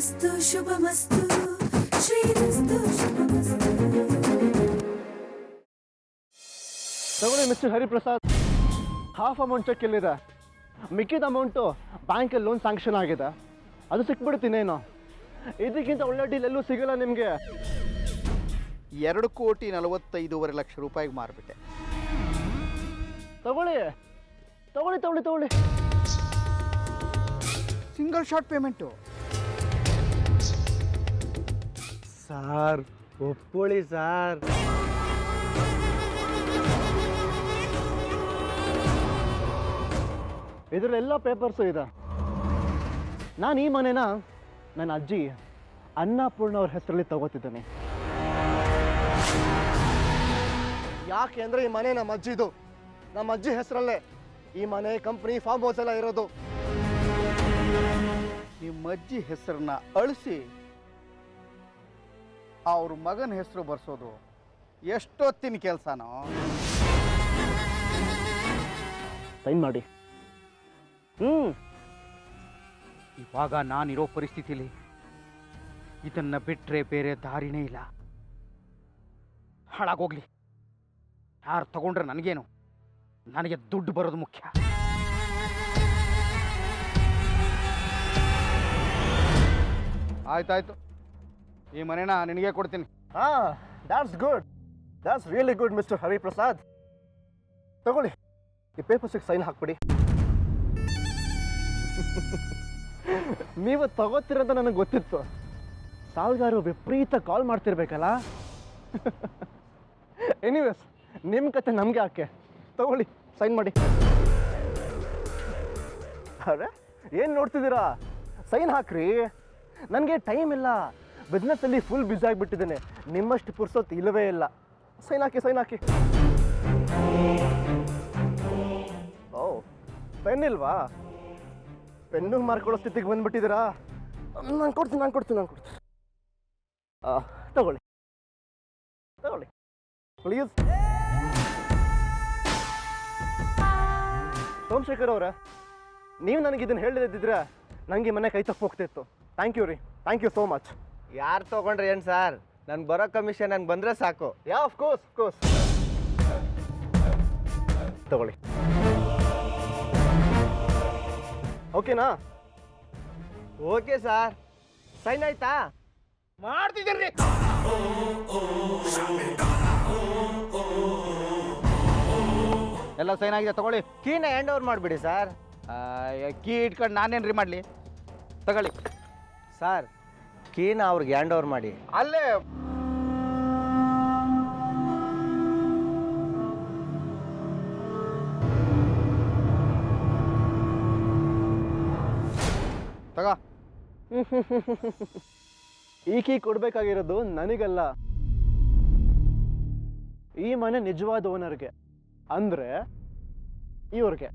ಶ್ರೀರಸ್ತು ಶುಭಮಸ್ತು ಶ್ರೀರಸ್ತು ಶುಭಮಸ್ತು. ತಗೊಳ್ಳಿ mister Hariprasad, half amount cheque ಎಲ್ಲಿದೆ? ಮಿಕ್ಕಿದ ಅಮೌಂಟು ಬ್ಯಾಂಕಲ್ಲಿ ಲೋನ್ ಸ್ಯಾಂಕ್ಷನ್ ಆಗಿದೆ, ಅದು ಸಿಕ್ಬಿಡ್ತೀನೇನು. ಇದಕ್ಕಿಂತ ಒಳ್ಳೆ ಡೀಲ್ ಎಲ್ಲೂ ಸಿಗಲ್ಲ ನಿಮಗೆ. 2,45,00,000 ರೂಪಾಯಿಗೆ ಮಾರ್ಬಿಟ್ಟೆ. ತಗೊಳ್ಳಿ ತಗೊಳ್ಳಿ ತಗೊಳ್ಳಿ ತಗೊಳ್ಳಿ. Single short payment. ಸಾರ್ ಒಪ್ಕೊಳ್ಳಿ ಸಾರ್. ಇದರಲ್ಲೆಲ್ಲ ಪೇಪರ್ಸು ಇದೆ. ನಾನು ಈ ಮನೆನ ನನ್ನ ಅಜ್ಜಿ ಅನ್ನಪೂರ್ಣ ಅವ್ರ ಹೆಸರಲ್ಲಿ ತಗೋತಿದ್ದೇನೆ. ಯಾಕೆ ಅಂದರೆ ಈ ಮನೆ ನಮ್ಮ ಅಜ್ಜಿದು, ನಮ್ಮ ಅಜ್ಜಿ ಹೆಸರಲ್ಲೇ ಈ ಮನೆ, ಕಂಪ್ನಿ, ಫಾರ್ಮ್ ಹೌಸ್ ಎಲ್ಲ ಇರೋದು. ನಿಮ್ಮ ಅಜ್ಜಿ ಹೆಸರನ್ನ ಅಳಿಸಿ ಅವ್ರ ಮಗನ ಹೆಸರು ಬರ್ಸೋದು ಎಷ್ಟೊತ್ತಿನ ಕೆಲಸನೋ. ಸೈನ್ ಮಾಡಿ. ಇವಾಗ ನಾನಿರೋ ಪರಿಸ್ಥಿತಿಲಿ ಇದನ್ನ ಬಿಟ್ಟರೆ ಬೇರೆ ದಾರಿನೇ ಇಲ್ಲ. ಹಾಳಾಗೋಗ್ಲಿ, ಯಾರು ತಗೊಂಡ್ರೆ ನನಗೇನು, ನನಗೆ ದುಡ್ಡು ಬರೋದು ಮುಖ್ಯ. ಆಯ್ತಾಯ್ತು, ಈ ಮನೆನ ನಿನಗೆ ಕೊಡ್ತೀನಿ. That's good, that's really good mister Hariprasad. ತಗೊಳ್ಳಿ, ಈ ಪೇಪರ್ಸಿಗೆ ಸೈನ್ ಹಾಕ್ಬಿಡಿ. ನೀವು ತಗೋತೀರಂತ ನನಗೆ ಗೊತ್ತಿತ್ತು. ಸಾಲ್ಗಾರು ವಿಪರೀತ ಕಾಲ್ ಮಾಡ್ತಿರ್ಬೇಕಲ್ಲ. ಎನಿವೇಸ್, ನಿಮ್ಮ ಕತೆ ನಮಗೆ ಯಾಕೆ? ತಗೊಳ್ಳಿ, ಸೈನ್ ಮಾಡಿ. ಅರೆ ಏನು ನೋಡ್ತಿದ್ದೀರಾ? ಸೈನ್ ಹಾಕ್ರಿ. ನನಗೆ ಟೈಮ್ ಇಲ್ಲ, ಬಿಸ್ನೆಸ್ಸಲ್ಲಿ ಫುಲ್ ಬ್ಯುಸಿ ಆಗಿಬಿಟ್ಟಿದ್ದೇನೆ. ನಿಮ್ಮಷ್ಟು ಪುರ್ಸೊತ್ತು ಇಲ್ಲವೇ ಇಲ್ಲ. ಸೈನ್ ಹಾಕಿ, ಸೈನ್ ಹಾಕಿ. ಓ, ಪೆನ್ ಇಲ್ವಾ? ಪೆನ್ನು ಮಾರ್ಕೊಳ್ಳೋ ಸ್ಥಿತಿಗೆ ಬಂದ್ಬಿಟ್ಟಿದ್ದೀರಾ? ನಾನು ಕೊಡ್ತೀನಿ. ತಗೊಳ್ಳಿ ತಗೊಳ್ಳಿ ಪ್ಲೀಸ್. ಸೋಮಶೇಖರ್ ಅವರೇ, ನೀವು ನನಗೆ ಇದನ್ನು ಹೇಳಿದ್ರೆ ನನಗೆ ಮನೆ ಕೈ ತಪ್ಪು ಹೋಗ್ತಿತ್ತು. ಥ್ಯಾಂಕ್ ಯು ರೀ, ಥ್ಯಾಂಕ್ ಯು ಸೋ ಮಚ್. ಯಾರು ತೊಗೊಂಡ್ರಿ ಏನು ಸರ್? ನನ್ಗೆ ಬರೋ ಕಮಿಷನ್ ನಂಗೆ ಬಂದರೆ ಸಾಕು. Of course. ತಗೊಳ್ಳಿ. ಓಕೆನಾ? Okay sir. ಸೈನ್ ಆಯ್ತಾ? ಮಾಡ್ತಿದ್ದೀರಿ. ಎಲ್ಲ ಸೈನ್ ಆಗಿದೆ, ತಗೊಳ್ಳಿ. ಕೀನ ಹ್ಯಾಂಡ್ ಓವರ್ ಮಾಡಿಬಿಡಿ ಸರ್. ಕೀ ಇಟ್ಕೊಂಡು ನಾನೇನ್ರಿ ಮಾಡಲಿ? ತಗೊಳ್ಳಿ ಸರ್, ಕೀನ ಅವ್ರಿಗೆ ಹ್ಯಾಂಡ್ ಓವರ್ ಮಾಡಿ. ಅಲ್ಲೇ ತಗೋ. ಈ ಕೀ ಕೊಡ್ಬೇಕಾಗಿರೋದು ನನಗಲ್ಲ, ಈ ಮನೆ ನಿಜವಾದ ಓನರ್ಗೆ, ಅಂದ್ರೆ ಇವ್ರಿಗೆ.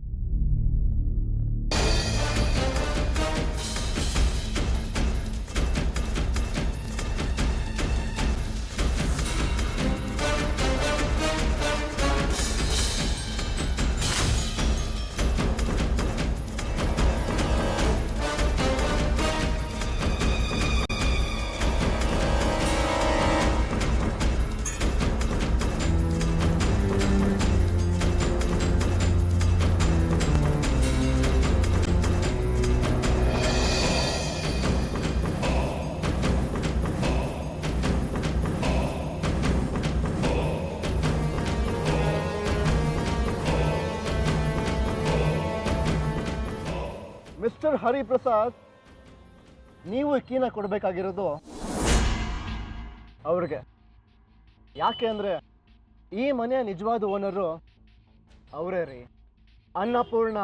ಮಿಸ್ಟರ್ ಹರಿಪ್ರಸಾದ್, ನೀವು ಕೀನ ಕೊಡಬೇಕಾಗಿರೋದು ಅವ್ರಿಗೆ. ಯಾಕೆ ಅಂದರೆ ಈ ಮನೆಯ ನಿಜವಾದ ಓನರು ಅವರೇ ರೀ, Annapurna.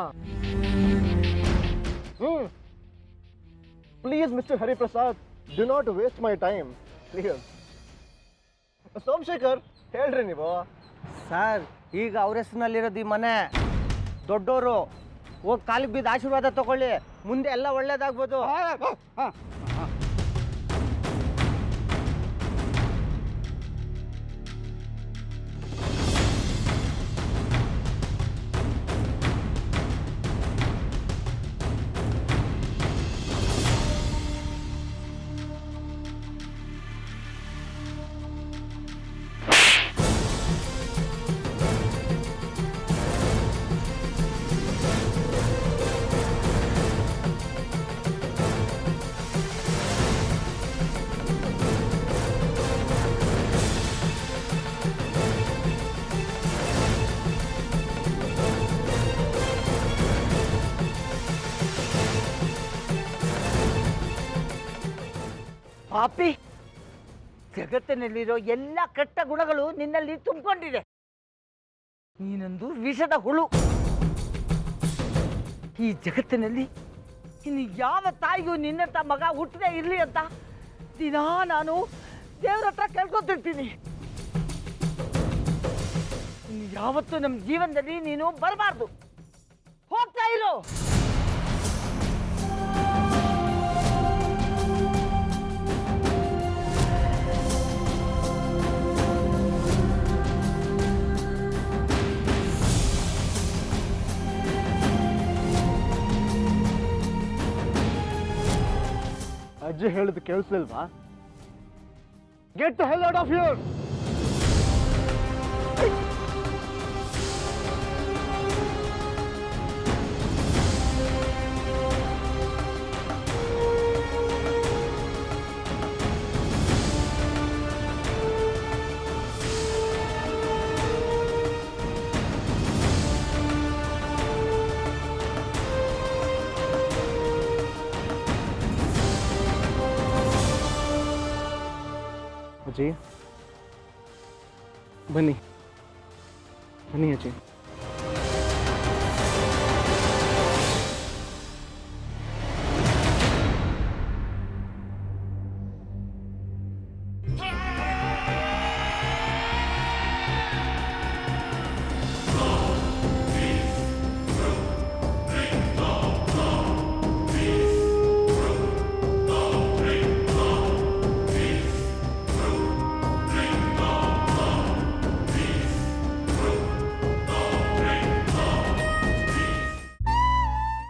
Please mister Hariprasad, do not waste my time please. Somashekar, ಹೇಳ್ರಿ ನೀವು. ಸರ್, ಈಗ ಅವ್ರ ಹೆಸರಿನಲ್ಲಿರೋದು ಈ ಮನೆ. ದೊಡ್ಡವರು ಹೋಗಿ ಕಾಲಿಗೆ ಬಿದ್ದು ಆಶೀರ್ವಾದ ತಗೊಳ್ಳಿ, ಮುಂದೆ ಎಲ್ಲ ಒಳ್ಳೇದಾಗ್ಬೋದು. ಪಾಪಿ, ಜಗತ್ತಿನಲ್ಲಿರೋ ಎಲ್ಲ ಕೆಟ್ಟ ಗುಣಗಳು ನಿನ್ನಲ್ಲಿ ತುಂಬಿಕೊಂಡಿದೆ. ನೀನೊಂದು ವಿಷದ ಹುಳು. ಈ ಜಗತ್ತಿನಲ್ಲಿ ಇನ್ನು ಯಾವ ತಾಯಿಗೂ ನಿನ್ನಂತ ಮಗ ಹುಟ್ಟದೇ ಇರಲಿ ಅಂತ ದಿನಾ ನಾನು ದೇವ್ರ ಹತ್ರ ಕೇಳ್ಕೊತಿರ್ತೀನಿ. ಇನ್ನು ಯಾವತ್ತೂ ನಮ್ಮ ಜೀವನದಲ್ಲಿ ನೀನು ಬರಬಾರ್ದು. ಹೋಗ್ತಾ ಇರೋ. ಅಜ್ಜಿ ಹೇಳಿದ್ ಕೇಳಿಸ್ಲಿಲ್ವಾ? Get the hell out of here. ಅಜ್ಜಿ ಬನ್ನಿ ಬನ್ನಿ ಅಜ್ಜಿ.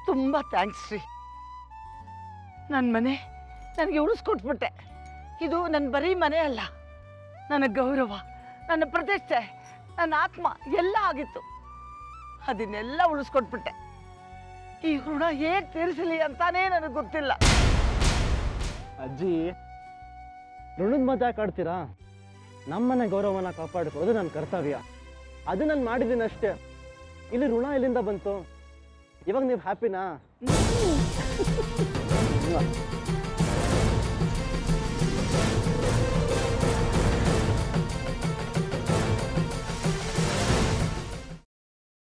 ತುಂಬ ಥ್ಯಾಂಕ್ಸ್ ರೀ. ನನ್ನ ಮನೆ ನನಗೆ ಉಳಿಸ್ಕೊಟ್ಬಿಟ್ಟೆ. ಇದು ನನ್ನ ಬರೀ ಮನೆ ಅಲ್ಲ, ನನ್ನ ಗೌರವ, ನನ್ನ ಪ್ರತಿಷ್ಠೆ, ನನ್ನ ಆತ್ಮ ಎಲ್ಲ ಆಗಿತ್ತು. ಅದನ್ನೆಲ್ಲ ಉಳಿಸ್ಕೊಟ್ಬಿಟ್ಟೆ. ಈ ಋಣ ಹೇಗೆ ತೀರಿಸಲಿ ಅಂತಾನೇ ನನಗೆ ಗೊತ್ತಿಲ್ಲ. ಅಜ್ಜಿ ಋಣದ ಮಾತು ಯಾಕೆ ಆಡ್ತೀರಾ? ನಮ್ಮನೆ ಗೌರವನ ಕಾಪಾಡಿಕೊಳ್ಳೋದು ನನ್ನ ಕರ್ತವ್ಯ. ಅದು ನಾನು ಮಾಡಿದ್ದೀನಿ ಅಷ್ಟೇ. ಇಲ್ಲಿ ಋಣ ಎಲ್ಲಿಂದ ಬಂತು? ಇವಾಗ ನೀವು ಹ್ಯಾಪಿನಾ?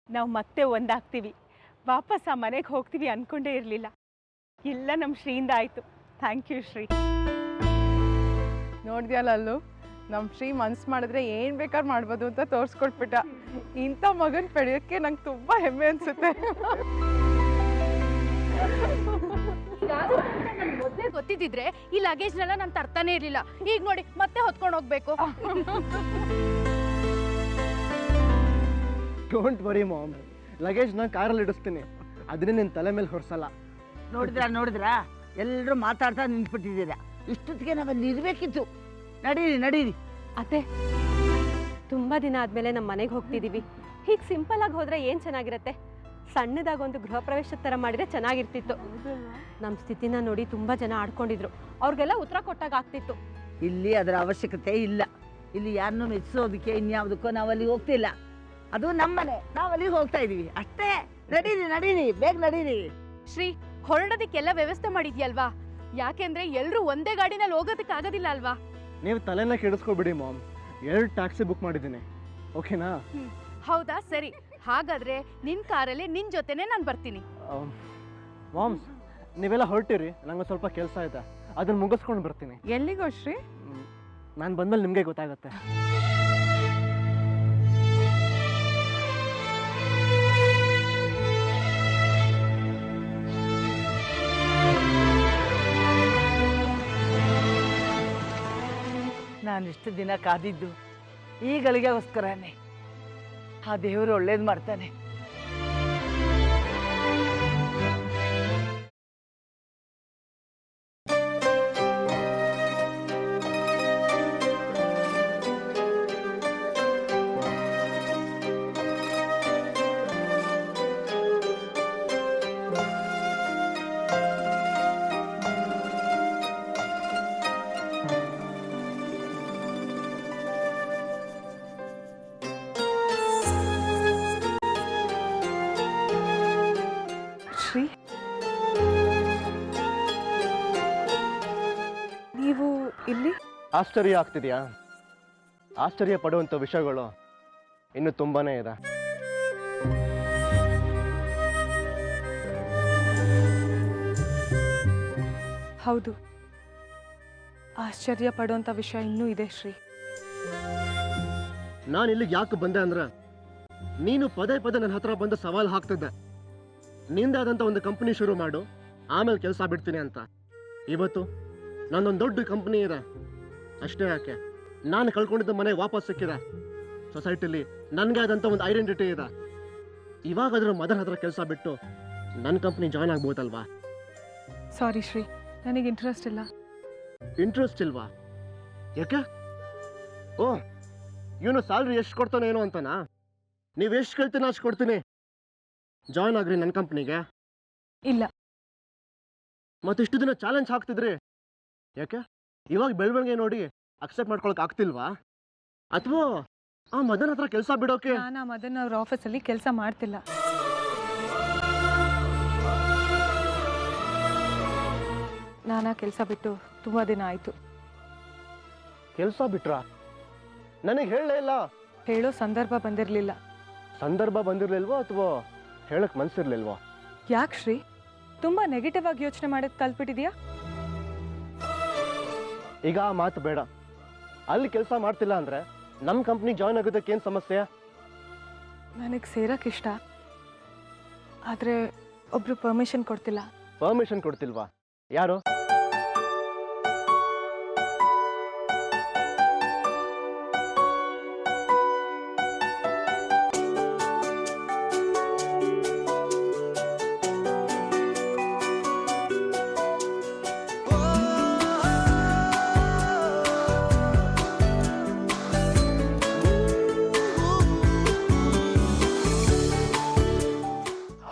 ನಾವು ಮತ್ತೆ ಒಂದಾಗ್ತೀವಿ, ವಾಪಸ್ ಆ ಮನೆಗೆ ಹೋಗ್ತೀವಿ ಅನ್ಕೊಂಡೇ ಇರಲಿಲ್ಲ. ಎಲ್ಲ ನಮ್ಮ ಶ್ರೀಯಿಂದ ಆಯಿತು. Thank you Shri. ನೋಡ್ದ್ಯಲ್ಲ ಅಲ್ಲೂ, ನಮ್ಮ ಶ್ರೀ ಮನ್ಸು ಮಾಡಿದ್ರೆ ಏನು ಬೇಕಾದ್ರೂ ಮಾಡ್ಬೋದು ಅಂತ ತೋರಿಸ್ಕೊಟ್ಬಿಟ್ಟ. ಇಂಥ ಮಗನ ಪಡೆಯೋಕ್ಕೆ ನಂಗೆ ತುಂಬ ಹೆಮ್ಮೆ ಅನಿಸುತ್ತೆ. ಮೊದಲೇ ಗೊತ್ತಿದ್ದಿದ್ರೆ ಈ ಲಗೇಜ್ನೆಲ್ಲ ನಾನು ತರ್ತಾನೆ ಇರಲಿಲ್ಲ. ಈಗ ನೋಡಿ ಮತ್ತೆ ಹೊತ್ಕೊಂಡು ಹೋಗ್ಬೇಕು. ಡೋಂಟ್ ವರಿ ಮಾಮ್, ಲಗೇಜ್ ನಾನು ಕಾರಲ್ಲಿ ಇಡಿಸ್ತೀನಿ. ಅದನ್ನೇ ನಿನ್ನ ತಲೆ ಮೇಲೆ ಹೊರಿಸಲ್ಲ. ನೋಡಿದ್ರಾ ಎಲ್ಲರೂ ಮಾತಾಡ್ತಾ ನಿಂತ್ಬಿಟ್ಟಿದ್ದೀರಾ. ಇಷ್ಟೊತ್ತಿಗೆ ನಾವಲ್ಲಿ ಇರಬೇಕಿತ್ತು. ನಡೀರಿ ನಡೀರಿ. ಅತ್ತೆ, ತುಂಬ ದಿನ ಆದಮೇಲೆ ನಮ್ಮ ಮನೆಗೆ ಹೋಗ್ತಿದ್ದೀವಿ. ಹೀಗೆ ಸಿಂಪಲ್ ಆಗಿ ಹೋದರೆ ಏನು ಚೆನ್ನಾಗಿರುತ್ತೆ? ಸಣ್ಣದಾಗೊಂದು ಗೃಹ ಪ್ರವೇಶದ ಥರ ಮಾಡಿದರೆ ಚೆನ್ನಾಗಿರ್ತಿತ್ತು. ನಮ್ಮ ಸ್ಥಿತಿನ ನೋಡಿ ತುಂಬ ಜನ ಆಡ್ಕೊಂಡಿದ್ರು. ಅವ್ರಿಗೆಲ್ಲ ಉತ್ತರ ಕೊಟ್ಟಾಗ ಆಗ್ತಿತ್ತು. ಇಲ್ಲಿ ಅದರ ಅವಶ್ಯಕತೆ ಇಲ್ಲ. ಇಲ್ಲಿ ಯಾರನ್ನೂ ಮೆಚ್ಚಿಸೋದಕ್ಕೆ ಇನ್ಯಾವುದಕ್ಕೋ ನಾವಲ್ಲಿ ಹೋಗ್ತಿಲ್ಲ. ಅದು ನಮ್ಮನೆ, ನಾವಲ್ಲಿಗೆ ಹೋಗ್ತಾ ಇದೀವಿ ಅಷ್ಟೇ. ನಡೀರಿ ನಡೀರಿ, ಬೇಗ ನಡೀರಿ. ಶ್ರೀ, ಹೊರಡೋದಕ್ಕೆಲ್ಲ ವ್ಯವಸ್ಥೆ ಮಾಡಿದ್ಯಲ್ವಾ? ಯಾಕೆಂದ್ರೆ ಎಲ್ಲರೂ ಒಂದೇ ಗಾಡಿನಲ್ಲಿ ಹೋಗೋದಕ್ಕೆ ಆಗೋದಿಲ್ಲ ಅಲ್ವಾ? ನೀವು ತಲೆನ ಕೆಡಿಸ್ಕೊಬಿಡಿ ಮಾಮ್. 2 ಟ್ಯಾಕ್ಸಿ ಬುಕ್ ಮಾಡಿದ್ದೀನಿ, ಓಕೆನಾ? ಹೌದಾ, ಸರಿ. ಹಾಗಾದ್ರೆ ನಿನ್ ಕಾರಲ್ಲಿ ನಿನ್ ಜೊತೆನೆ ನಾನು ಬರ್ತೀನಿ. ಮಾಮ್ಸ್, ನೀವೆಲ್ಲ ಹೊರಟಿರಿ, ನಂಗೆ ಸ್ವಲ್ಪ ಕೆಲಸ ಇದೆ, ಅದನ್ನ ಮುಗಿಸ್ಕೊಂಡು ಬರ್ತೀನಿ. ಎಲ್ಲಿಗೋ ಶ್ರೀ? ನಾನು ಬಂದ್ಮೇಲೆ ನಿಮಗೆ ಗೊತ್ತಾಗುತ್ತೆ. ನಾನಿಷ್ಟು ದಿನ ಕಾದಿದ್ದು ಈ ಗಳಿಗೆಗೋಸ್ಕರನೇ. ಆ ದೇವರು ಒಳ್ಳೇದು ಮಾಡ್ತಾನೆ. ಇಲ್ಲಿ ಆಶ್ಚರ್ಯ ಆಗ್ತಿದೆಯಾ? ಆಶ್ಚರ್ಯ ಪಡುವಂಥ ವಿಷಯಗಳು ಇನ್ನು ತುಂಬಾನೇ ಇದೆ. ಹೌದು, ಆಶ್ಚರ್ಯ ಪಡುವಂಥ ವಿಷಯ ಇನ್ನೂ ಇದೆ ಶ್ರೀ. ನಾನು ಇಲ್ಲಿಗೆ ಯಾಕೆ ಬಂದೆ ಅಂದ್ರೆ, ನೀನು ಪದೇ ಪದೇ ನನ್ನ ಹತ್ರ ಬಂದು ಸವಾಲು ಹಾಕ್ತಿದ್ದೆ. ನಿಂದಾದಂಥ ಒಂದು ಕಂಪ್ನಿ ಶುರು ಮಾಡು, ಆಮೇಲೆ ಕೆಲಸ ಬಿಡ್ತೀನಿ ಅಂತ. ಇವತ್ತು ನನ್ನೊಂದು ದೊಡ್ಡ ಕಂಪ್ನಿ ಇದೆ. ಅಷ್ಟೇ ಯಾಕೆ, ನಾನು ಕಳ್ಕೊಂಡಿದ್ದ ಮನೆ ವಾಪಸ್ ಸಿಕ್ಕಿದೆ. ಸೊಸೈಟಿಲಿ ನನಗೆ ಆದಂಥ ಒಂದು ಐಡೆಂಟಿಟಿ ಇದೆ. ಇವಾಗಾದ್ರೂ ಮದರ್ ಹತ್ರ ಕೆಲಸ ಬಿಟ್ಟು ನನ್ನ ಕಂಪ್ನಿ ಜಾಯ್ನ್ ಆಗ್ಬೋದಲ್ವಾ? ಸಾರಿ ಶ್ರೀ, ನನಗೆ ಇಂಟ್ರೆಸ್ಟ್ ಇಲ್ಲ. ಇಂಟ್ರೆಸ್ಟ್ ಇಲ್ವಾ? ಯಾಕೆ? ಓ, ಇವನು ಸ್ಯಾಲ್ರಿ ಎಷ್ಟು ಕೊಡ್ತಾನೆ ಏನೋ ಅಂತನಾ? ನೀವು ಎಷ್ಟು ಕೇಳ್ತೀನಿ ಅಷ್ಟು ಕೊಡ್ತೀನಿ, ಜಾಯ್ನ್ ಆಗ್ರಿ ನನ್ನ ಕಂಪ್ನಿಗೆ. ಇಲ್ಲ. ಮತ್ತಿಷ್ಟು ದಿನ ಚಾಲೆಂಜ್ ಹಾಕ್ತಿದ್ರಿ, ಯಾಕೆ ಇವಾಗ ಬೆಳವಣಿಗೆ ನೋಡಿ ಅಕ್ಸೆಪ್ಟ್ ಮಾಡ್ಕೊಳಕ್ ಆಗ್ತಿಲ್ವಾ? ಅಥವಾ ಆ ಮದನ್ ಹತ್ರ ಕೆಲಸ ಬಿಡೋಕೆ? ನಾನು ಆ ಮದನ್ ಅವ್ರ ಆಫೀಸಲ್ಲಿ ಕೆಲಸ ಮಾಡ್ತಿಲ್ಲ. ನಾನು ಆ ಕೆಲಸ ಬಿಟ್ಟು ತುಂಬ ದಿನ ಆಯಿತು. ಕೆಲಸ ಬಿಟ್ರಾ? ನನಗೆ ಹೇಳಲೇ ಇಲ್ಲ. ಹೇಳೋ ಸಂದರ್ಭ ಬಂದಿರಲಿಲ್ಲ. ಸಂದರ್ಭ ಬಂದಿರ್ಲಿಲ್ವೋ ಅಥವಾ ಹೇಳಕ್ ಮನ್ಸಿರ್ಲಿಲ್ವೋ? ಯಾಕೆ ಶ್ರೀ, ತುಂಬ ನೆಗೆಟಿವ್ ಆಗಿ ಯೋಚನೆ ಮಾಡೋದು ಕಲ್ತ್ಬಿಟ್ಟಿದ್ಯಾ? ಈಗ ಆ ಮಾತು ಬೇಡ. ಅಲ್ಲಿ ಕೆಲಸ ಮಾಡ್ತಿಲ್ಲ ಅಂದ್ರೆ ನಮ್ಮ ಕಂಪ್ನಿ ಜಾಯ್ನ್ ಆಗೋದಕ್ಕೆ ಏನು ಸಮಸ್ಯೆ? ನನಗೆ ಸೇರಕ್ಕೆ ಇಷ್ಟ, ಆದರೆ ಒಬ್ರು ಪರ್ಮಿಷನ್ ಕೊಡ್ತಿಲ್ಲ. ಪರ್ಮಿಷನ್ ಕೊಡ್ತಿಲ್ವಾ? ಯಾರು?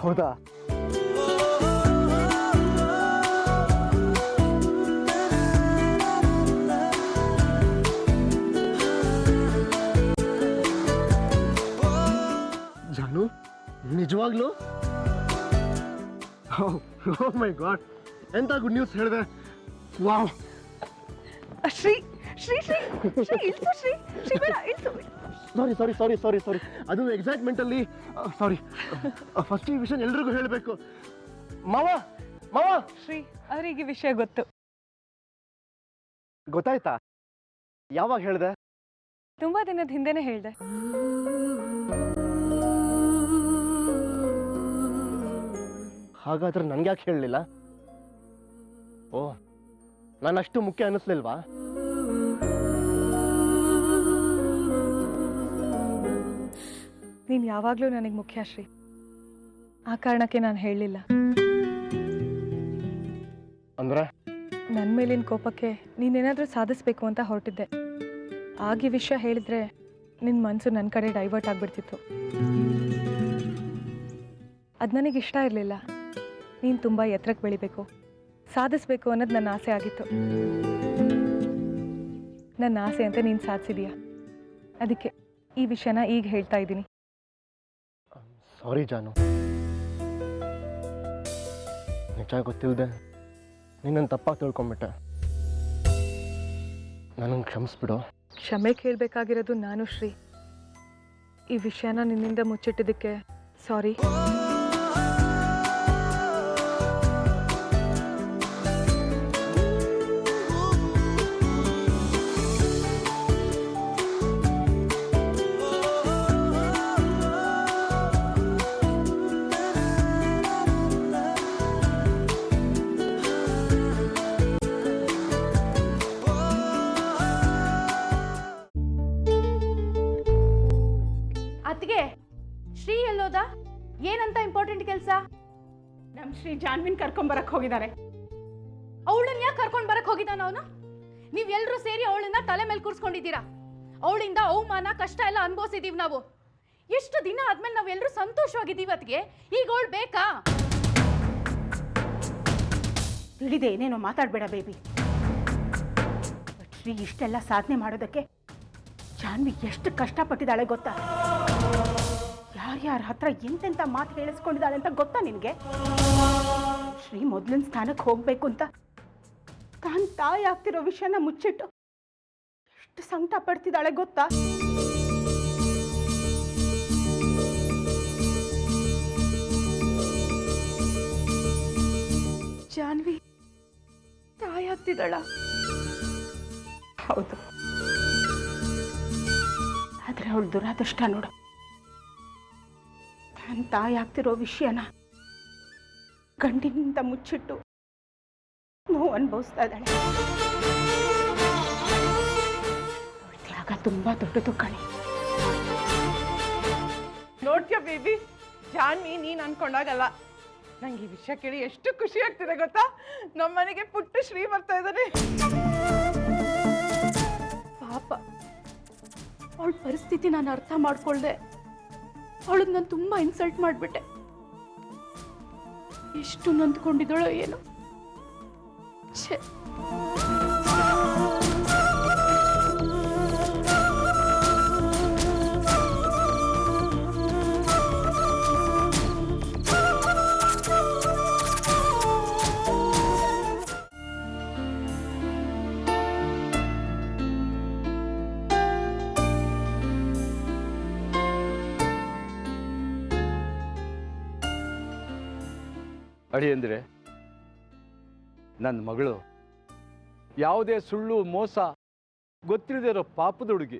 ಹೌದಾ? ಜಾನು, ನಿಜವಾಗ್ಲೂ? ಓ ಮೈ ಗಾಡ್, ಎಂತ ಗುಡ್ ನ್ಯೂಸ್ ಹೇಳಿದೆ. ವಾವ್. ಶ್ರೀ ಶ್ರೀ ಶ್ರೀ ಶ್ರೀ ಇಳ್ಸು ಶ್ರೀ, ಶ್ರೀ ಬೇಡ ಇಳ್ಸು. ಸಾರಿ ಅದು ಎಕ್ಸೈಟ್ಮೆಂಟ್ ಅಲ್ಲಿ. ಸಾರಿ, ಫಸ್ಟ್ ಈ ವಿಷಯ ಎಲ್ರಿಗೂ ಹೇಳಬೇಕು. ಮಾವ. ಶ್ರೀ, ಅವರಿಗೆ ವಿಷಯ ಗೊತ್ತು. ಗೊತ್ತಾಯ್ತಾ? ಯಾವಾಗ ಹೇಳ್ದೆ? ತುಂಬಾ ದಿನದ ಹಿಂದೆನೆ ಹೇಳ್ದೆ. ಹಾಗಾದ್ರೆ ನನ್ಗೆ ಯಾಕೆ ಹೇಳಲಿಲ್ಲ? ಓ, ನಾನು ಅಷ್ಟು ಮುಖ್ಯ ಅನ್ನಿಸ್ಲಿಲ್ವಾ? ನೀನು ಯಾವಾಗಲೂ ನನಗೆ ಮುಖ್ಯ ಶ್ರೀ, ಆ ಕಾರಣಕ್ಕೆ ನಾನು ಹೇಳಲಿಲ್ಲ. ಅಂದ್ರೆ ನನ್ನ ಮೇಲಿನ ಕೋಪಕ್ಕೆ ನೀನೇನಾದರೂ ಸಾಧಿಸ್ಬೇಕು ಅಂತ ಹೊರಟಿದ್ದೆ. ಆಗ ಈ ವಿಷಯ ಹೇಳಿದ್ರೆ ನಿನ್ನ ಮನಸ್ಸು ನನ್ನ ಕಡೆ ಡೈವರ್ಟ್ ಆಗಿಬಿಡ್ತಿತ್ತು. ಅದು ನನಗೆ ಇಷ್ಟ ಇರಲಿಲ್ಲ. ನೀನು ತುಂಬ ಎತ್ತರಕ್ಕೆ ಬೆಳಿಬೇಕು, ಸಾಧಿಸ್ಬೇಕು ಅನ್ನೋದು ನನ್ನ ಆಸೆ ಆಗಿತ್ತು. ನನ್ನ ಆಸೆ ಅಂತ ನೀನು ಸಾಧಿಸಿದೀಯ. ಅದಕ್ಕೆ ಈ ವಿಷಯನ ಈಗ ಹೇಳ್ತಾ ಇದ್ದೀನಿ. ಸಾರಿ ಜಾನು, ನಿಜ ಗೊತ್ತಿಲ್ಲದೆ ನಿನ್ನನ್ನು ತಪ್ಪಾಗಿ ತಿಳ್ಕೊಂಬಿಟ್ಟೆ. ನನಗೆ ಕ್ಷಮಿಸ್ಬಿಡು. ಕ್ಷಮೆ ಕೇಳಬೇಕಾಗಿರೋದು ನಾನು ಶ್ರೀ. ಈ ವಿಷಯನ ನಿನ್ನಿಂದ ಮುಚ್ಚಿಟ್ಟಿದ್ದಕ್ಕೆ ಸಾರಿ. ಅತ್ತಿಗೆ, ಶ್ರೀ ಎಲ್ಲೋದ? ಏನಂತ ಇಂಪಾರ್ಟೆಂಟ್ ಕೆಲಸ? ನಮ್ಮ ಶ್ರೀ ಜಾನ್ವಿನ್ ಕರ್ಕೊಂಬರಕ್ ಹೋಗಿದ್ದಾರೆ. ಅವಳನ್ನ ಯಾಕೆ ಕರ್ಕೊಂಡು ಬರಕ್ ಹೋಗಿದ್ದಾನ ಅವನು? ನೀವೆಲ್ಲರೂ ಸೇರಿ ಅವಳನ್ನ ತಲೆ ಮೇಲೆ ಕೂರಿಸ್ಕೊಂಡಿದ್ದೀರಾ. ಅವಳಿಂದ ಅವಮಾನ ಕಷ್ಟ ಎಲ್ಲ ಅನುಭವಿಸಿದೀವಿ ನಾವು. ಎಷ್ಟು ದಿನ ಆದ್ಮೇಲೆ ನಾವೆಲ್ಲರೂ ಸಂತೋಷವಾಗಿದ್ದೀವಿ. ಅತ್ತಿಗೆ, ಈಗ ಅವಳು ಬೇಕಾ? ತಿಳಿದೆ ಏನೇನೋ ಮಾತಾಡಬೇಡ ಬೇಬಿ. ಶ್ರೀ ಇಷ್ಟೆಲ್ಲ ಸಾಧನೆ ಮಾಡೋದಕ್ಕೆ ಜಾನ್ವಿ ಎಷ್ಟು ಕಷ್ಟಪಟ್ಟಿದ್ದಾಳೆ ಗೊತ್ತಾ? ಯಾರ್ಯಾರ ಹತ್ರ ಎಂತೆಂಥ ಮಾತು ಹೇಳಿಸ್ಕೊಂಡಿದ್ದಾಳೆ ಅಂತ ಗೊತ್ತಾ ನಿನಗೆ? ಶ್ರೀ ಮೊದಲಿನ ಸ್ಥಾನಕ್ಕೆ ಹೋಗಬೇಕು ಅಂತ ತಾನು ತಾಯಿ ಆಗ್ತಿರೋ ವಿಷಯನ ಮುಚ್ಚಿಟ್ಟು ಎಷ್ಟು ಸಂಕಟ ಪಡ್ತಿದ್ದಾಳೆ ಗೊತ್ತಾ? ಜಾನ್ವಿ ತಾಯಿ ಆಗ್ತಿದ್ದಾಳ? ಹೌದು, ಆದ್ರೆ ಅವಳು ದುರಾದೃಷ್ಟ ನೋಡು. ತಾನು ತಾಯಿ ಆಗ್ತಿರೋ ವಿಷಯನ ಗಂಡಿನಿಂದ ಮುಚ್ಚಿಟ್ಟು ನೋವು ಅನುಭವಿಸ್ತಾ ಇದ್ದಾಳೆ. ಅವಳ ತ್ಯಾಗ ತುಂಬಾ ದೊಡ್ಡದು ಕಣೆ. ನೋಡ್ತೀಯ ಬೇಬಿ, ಜಾನ್ವಿ ನೀನು ಅನ್ಕೊಂಡಾಗಲ್ಲ. ನಂಗೆ ಈ ವಿಷಯ ಕೇಳಿ ಎಷ್ಟು ಖುಷಿ ಆಗ್ತಿದೆ ಗೊತ್ತಾ? ನಮ್ಮ ಮನೆಗೆ ಪುಟ್ಟ ಶ್ರೀ ಬರ್ತಾ ಇದ್ದಾನೆ. ಪಾಪ, ಅವಳ ಪರಿಸ್ಥಿತಿ ನಾನು ಅರ್ಥ ಮಾಡ್ಕೊಳ್ದೆ ಅವಳನ್ನ ನಾನು ತುಂಬಾ ಇನ್ಸಲ್ಟ್ ಮಾಡಿಬಿಟ್ಟೆ. ಎಷ್ಟು ನೊಂದ್ಕೊಂಡಿದ್ದಳೋ ಏನೋ. ಛೇ, ಅಳಿಯಂದ್ರೆ ನನ್ನ ಮಗಳು ಯಾವುದೇ ಸುಳ್ಳು ಮೋಸ ಗೊತ್ತಿಲ್ಲದೆ ಇರೋ ಪಾಪದ ಹುಡುಗಿ.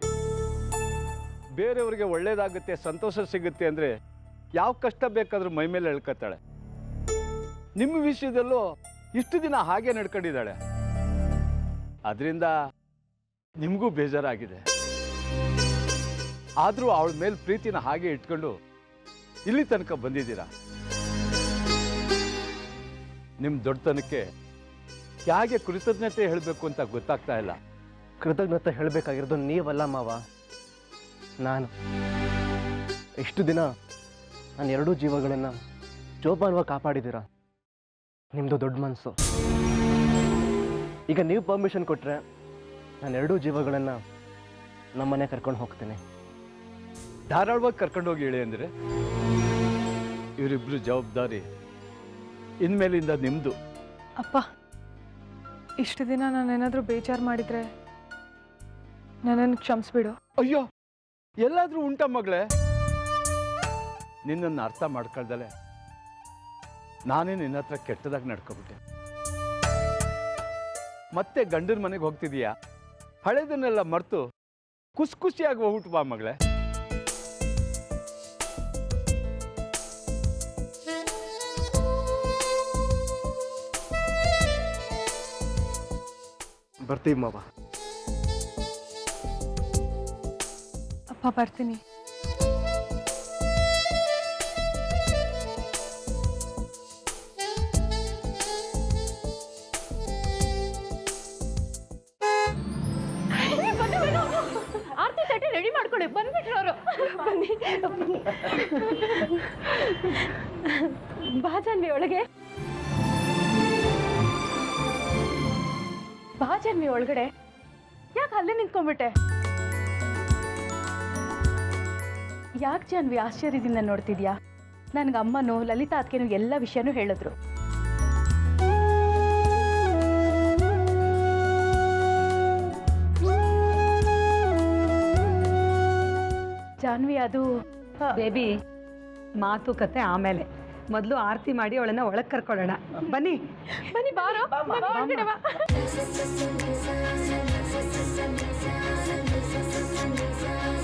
ಬೇರೆಯವ್ರಿಗೆ ಒಳ್ಳೇದಾಗುತ್ತೆ, ಸಂತೋಷ ಸಿಗುತ್ತೆ ಅಂದರೆ ಯಾವ ಕಷ್ಟ ಬೇಕಾದರೂ ಮೈ ಮೇಲೆ ಎಳ್ಕೊತಾಳೆ. ನಿಮ್ಮ ವಿಷಯದಲ್ಲೂ ಇಷ್ಟು ದಿನ ಹಾಗೆ ನಡ್ಕೊಂಡಿದ್ದಾಳೆ. ಅದರಿಂದ ನಿಮಗೂ ಬೇಜಾರಾಗಿದೆ. ಆದರೂ ಅವಳ ಮೇಲೆ ಪ್ರೀತಿನ ಹಾಗೆ ಇಟ್ಕೊಂಡು ಇಲ್ಲಿ ತನಕ ಬಂದಿದ್ದೀರಾ. ನಿಮ್ಮ ದೊಡ್ಡತನಕ್ಕೆ ಹೇಗೆ ಕೃತಜ್ಞತೆ ಹೇಳಬೇಕು ಅಂತ ಗೊತ್ತಾಗ್ತಾ ಇಲ್ಲ. ಕೃತಜ್ಞತೆ ಹೇಳಬೇಕಾಗಿರೋದು ನೀವಲ್ಲ ಮಾವ, ನಾನು. ಎಷ್ಟು ದಿನ ನಾನು ಎರಡೂ ಜೀವಗಳನ್ನು ಜೋಪಾನವಾಗಿ ಕಾಪಾಡಿದ್ದೀರಾ. ನಿಮ್ಮದು ದೊಡ್ಡ ಮನಸ್ಸು. ಈಗ ನೀವು ಪರ್ಮಿಷನ್ ಕೊಟ್ಟರೆ ನಾನು ಎರಡೂ ಜೀವಗಳನ್ನು ನಮ್ಮನೆ ಕರ್ಕೊಂಡು ಹೋಗ್ತೀನಿ. ಧಾರಾಳವಾಗಿ ಕರ್ಕೊಂಡೋಗಿ ಹೇಳಿ ಅಂದರೆ ಇವರಿಬ್ಬರು ಜವಾಬ್ದಾರಿ ಇನ್ಮೇಲಿಂದ ನಿಮ್ಮದು. ಅಪ್ಪ, ಇಷ್ಟು ದಿನ ನಾನೇನಾದರೂ ಬೇಜಾರು ಮಾಡಿದ್ರೆ ನನ್ನನ್ನು ಕ್ಷಮಿಸ್ಬಿಡು. ಅಯ್ಯೋ, ಎಲ್ಲಾದರೂ ಉಂಟ ಮಗಳೇ? ನಿನ್ನನ್ನು ಅರ್ಥ ಮಾಡ್ಕೊಳ್ದಲೆ ನಾನೇ ನಿನ್ನ ಹತ್ರ ಕೆಟ್ಟದಾಗಿ ನಡ್ಕೊಬಿಟ್ಟೆ. ಮತ್ತೆ ಗಂಡನ ಮನೆಗೆ ಹೋಗ್ತಿದೀಯಾ? ಹಳೆದನ್ನೆಲ್ಲ ಮರೆತು ಖುಷಿಯಾಗಿ ಹೋಗ್ಬಿಟ್ಟು ಬಾ ಮಗಳೇ. ಬರ್ತೀವಿ ಮಾವ. ಅಪ್ಪ, ಬರ್ತೀನಿ. ಆರ್ತಿ ತಟ್ಟೆ ರೆಡಿ ಮಾಡ್ಕೊಳ್ಳಿ, ಬಂದ್ಬಿಟ್ರು ಅವರು. ಬಾ ಜಾನ್ವಿ ಒಳಗೆ. ಬಾ ಜಾನ್ವಿ ಒಳಗಡೆ. ಯಾಕೆ ಅಲ್ಲೇ ನಿಂತ್ಕೊಂಡ್ಬಿಟ್ಟೆ? ಯಾಕೆ ಜಾನ್ವಿ ಆಶ್ಚರ್ಯದಿಂದ ನೋಡ್ತಿದ್ಯಾ? ನನ್ಗೆ ಅಮ್ಮನೂ ಲಲಿತಾ ಅತ್ಕೆನೂ ಎಲ್ಲ ವಿಷಯನೂ ಹೇಳಿದ್ರು. ಜಾನ್ವಿ, ಅದು ಬೇಬಿ, ಮಾತುಕತೆ ಆಮೇಲೆ. ಮೊದಲು ಆರತಿ ಮಾಡಿ ಅವಳನ್ನ ಒಳಗೆ ಕರ್ಕೊಳ್ಳೋಣ. ಬನ್ನಿ ಬನ್ನಿ, ಬಾರೋ, ಒಳಗಡೆ ಬಾ. Sa